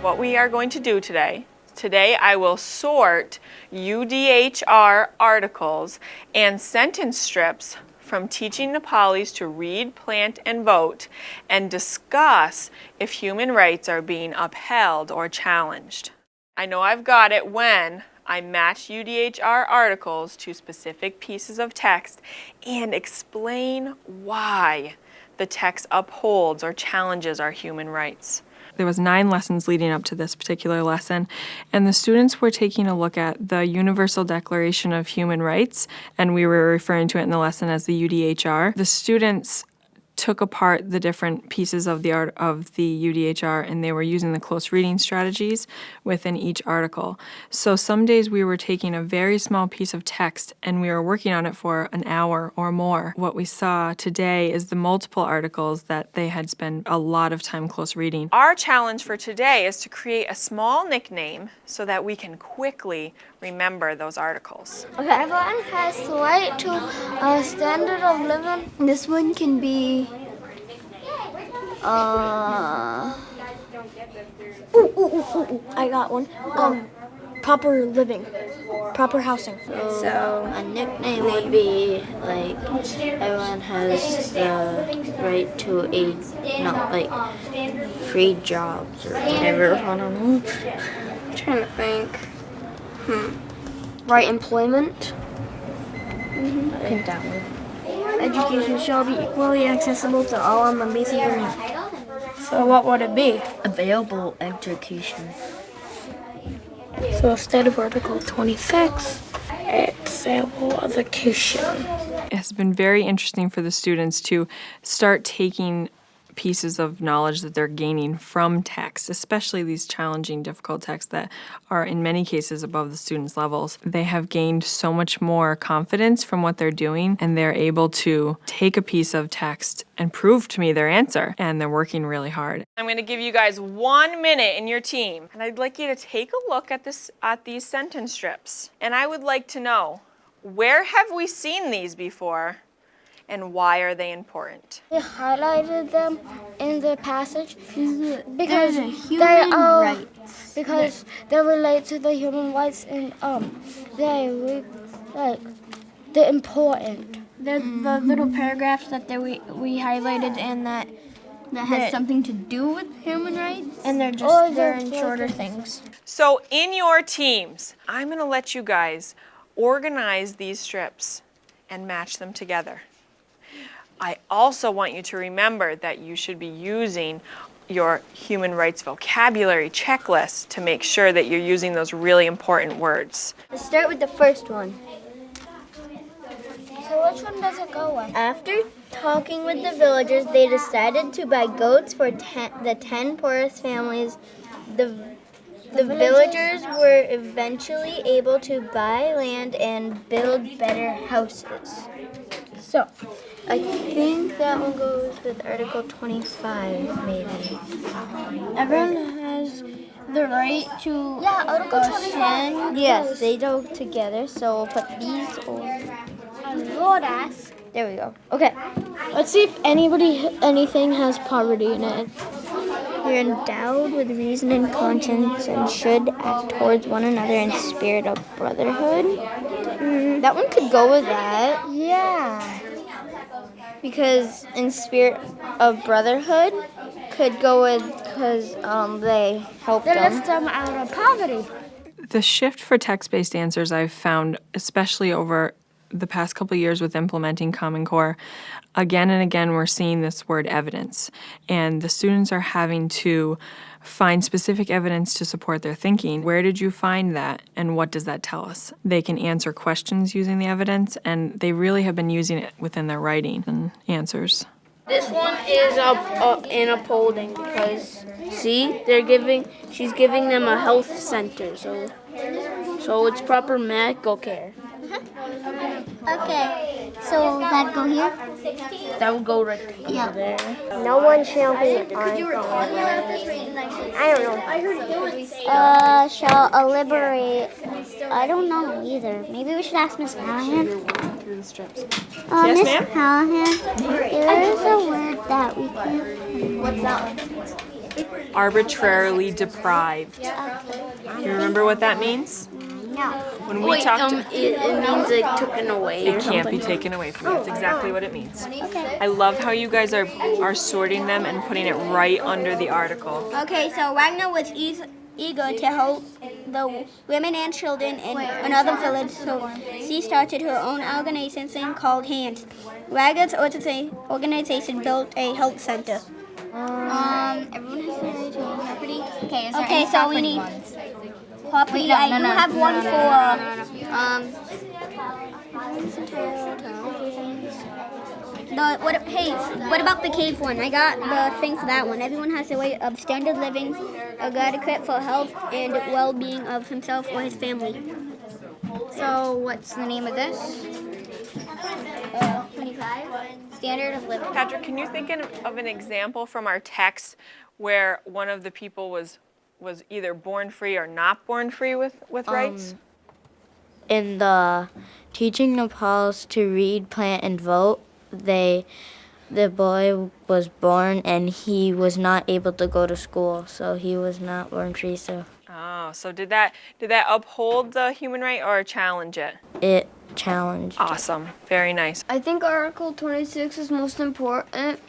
What we are going to do today I will sort UDHR articles and sentence strips from teaching Nepalis to read, plant, and vote, and discuss if human rights are being upheld or challenged. I know I've got it when I match UDHR articles to specific pieces of text and explain why the text upholds or challenges our human rights. There was 9 lessons leading up to this particular lesson, and the students were taking a look at the Universal Declaration of Human Rights, and we were referring to it in the lesson as the UDHR. The students took apart the different pieces of the UDHR, and they were using the close reading strategies within each article. So some days we were taking a very small piece of text and we were working on it for an hour or more. What we saw today is the multiple articles that they had spent a lot of time close reading. Our challenge for today is to create a small nickname so that we can quickly remember those articles. Okay, everyone has the right to a standard of living. This one can be I got one. Proper living, proper housing. So a nickname would be like everyone has the right to free jobs or whatever. I don't know. I'm trying to think. Right employment. I think that one. Education shall be equally accessible to all on the basis of need. So what would it be? Available education. So instead of Article 26, it's available education. It has been very interesting for the students to start taking pieces of knowledge that they're gaining from text, especially these challenging, difficult texts that are in many cases above the students' levels. They have gained so much more confidence from what they're doing, and they're able to take a piece of text and prove to me their answer, and they're working really hard. I'm going to give you guys 1 minute in your team, and I'd like you to take a look at these sentence strips. And I would like to know, where have we seen these before? And why are they important? We highlighted them in the passage because they relate to the human rights and they're important. The little paragraphs that we highlighted and that has something to do with human rights, and they're in shorter things. So in your teams, I'm going to let you guys organize these strips and match them together. I also want you to remember that you should be using your human rights vocabulary checklist to make sure that you're using those really important words. Let's start with the first one. So which one does it go with? After talking with the villagers, they decided to buy goats for the 10 poorest families. The villagers were eventually able to buy land and build better houses. So I think that one goes with Article 25, maybe. everyone has the right to Article 25. Yes, they go together, so we'll put these over. There we go. Okay. Let's see if anything has poverty in it. You're endowed with reason and conscience and should act towards one another in spirit of brotherhood. That one could go with that. Yeah. Because in spirit of brotherhood could go with because they helped They them. lift them out of poverty. The shift for text-based answers I've found, especially over the past couple of years with implementing Common Core, again and again we're seeing this word evidence, and the students are having to find specific evidence to support their thinking. Where did you find that, and what does that tell us? They can answer questions using the evidence, and they really have been using it within their writing and answers. This one is in upholding because she's giving them a health center, so it's proper medical care. Okay, so that go here? That would go right there. No one shall be shall liberate. I don't know either. Maybe we should ask Miss Callahan. Yes, Miss ma'am? Callahan, there is a word that we can. What's that one? Arbitrarily deprived. You remember what that means? No. When we talked, It means like taken away. it can't be taken away from you. That's exactly what it means. I love how you guys are sorting them and putting it right under the article. Okay, so Wagner was eager to help the women and children in another village, so she started her own organization called HANDS. Wagner's organization built a health center. Everyone has the right to own property. Okay, is there Okay, any so we property need ones? property. no, I no, do no. have one what about the cave one? I got the thing for that one. Everyone has a way of standard living, a adequate for health and well-being of himself or his family. So, what's the name of this? 25. Standard of living. Patrick, can you think of an example from our text where one of the people was either born free or not born free with rights? In the teaching Nepals to read, plant, and vote, the boy was born and he was not able to go to school, so he was not born free. So Oh, so did that uphold the human right or challenge it? it challenged. Awesome, very nice. I think Article 26 is most important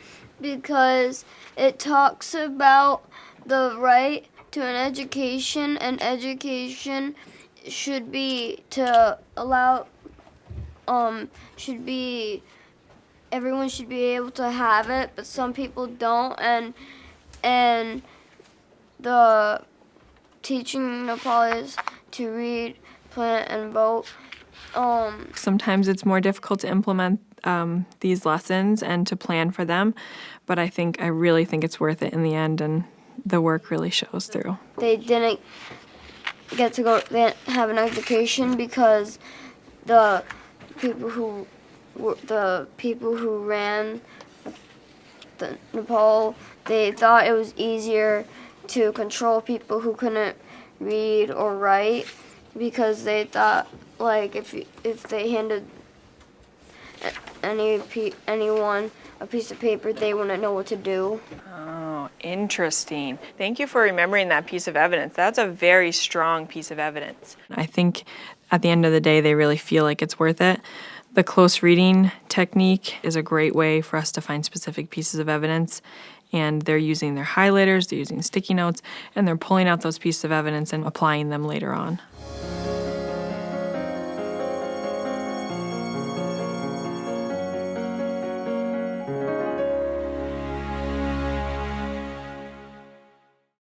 because it talks about the right to an education, and education should be to allow, everyone should be able to have it, but some people don't, and the teaching Nepalis to read, plant, and vote. Sometimes it's more difficult to implement these lessons and to plan for them, but I really think it's worth it in the end, and the work really shows through. They didn't get to go, they didn't have an education because the people who ran the Nepal, they thought it was easier to control people who couldn't read or write, because they thought, like, if they handed anyone a piece of paper, they wouldn't know what to do. Oh, interesting. Thank you for remembering that piece of evidence. That's a very strong piece of evidence. I think at the end of the day, they really feel like it's worth it. The close reading technique is a great way for us to find specific pieces of evidence, and they're using their highlighters, they're using sticky notes, and they're pulling out those pieces of evidence and applying them later on.